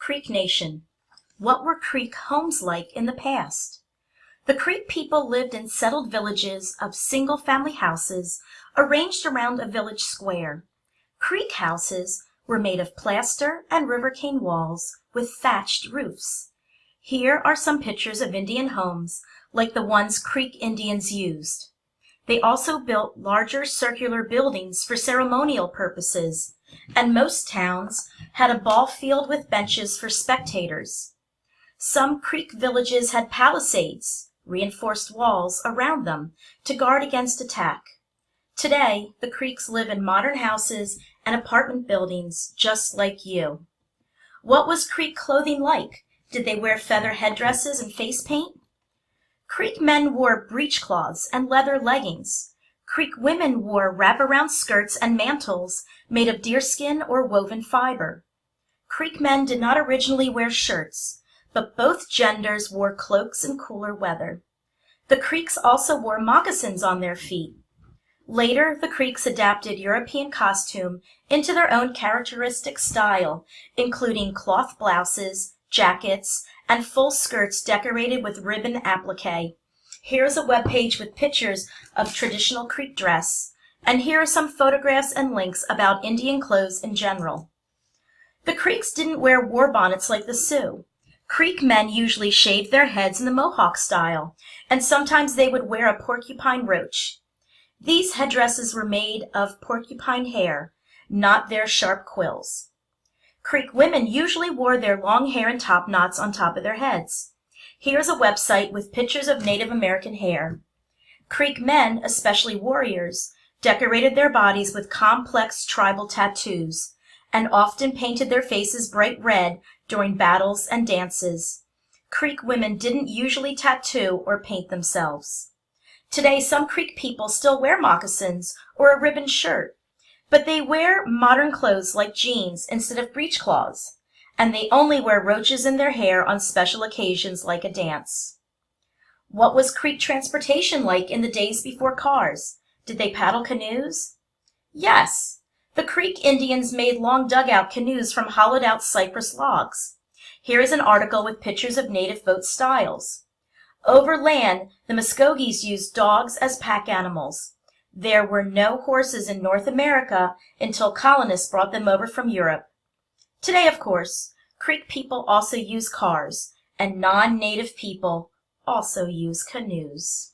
Creek Nation. What were Creek homes like in the past? The Creek people lived in settled villages of single-family houses arranged around a village square. Creek houses were made of plaster and river cane walls with thatched roofs. Here are some pictures of Indian homes like the ones Creek Indians used. They also built larger circular buildings for ceremonial purposes, and most towns had a ball field with benches for spectators. Some Creek villages had palisades, reinforced walls, around them to guard against attack. Today, the Creeks live in modern houses and apartment buildings just like you. What was Creek clothing like? Did they wear feather headdresses and face paint? Creek men wore breechcloths and leather leggings. Creek women wore wraparound skirts and mantles made of deerskin or woven fiber. Creek men did not originally wear shirts, but both genders wore cloaks in cooler weather. The Creeks also wore moccasins on their feet. Later, the Creeks adapted European costume into their own characteristic style, including cloth blouses, jackets, and full skirts decorated with ribbon applique. Here's a webpage with pictures of traditional Creek dress, and here are some photographs and links about Indian clothes in general. The Creeks didn't wear war bonnets like the Sioux. Creek men usually shaved their heads in the Mohawk style, and sometimes they would wear a porcupine roach. These headdresses were made of porcupine hair, not their sharp quills. Creek women usually wore their long hair in top knots on top of their heads. Here's a website with pictures of Native American hair. Creek men, especially warriors, decorated their bodies with complex tribal tattoos, and often painted their faces bright red during battles and dances. Creek women didn't usually tattoo or paint themselves. Today, some Creek people still wear moccasins or a ribbon shirt, but they wear modern clothes like jeans instead of breechcloths, and they only wear roaches in their hair on special occasions like a dance. What was Creek transportation like in the days before cars? Did they paddle canoes? Yes. The Creek Indians made long dugout canoes from hollowed-out cypress logs. Here is an article with pictures of native boat styles. Over land, the Muskogees used dogs as pack animals. There were no horses in North America until colonists brought them over from Europe. Today, of course, Creek people also use cars, and non-native people also use canoes.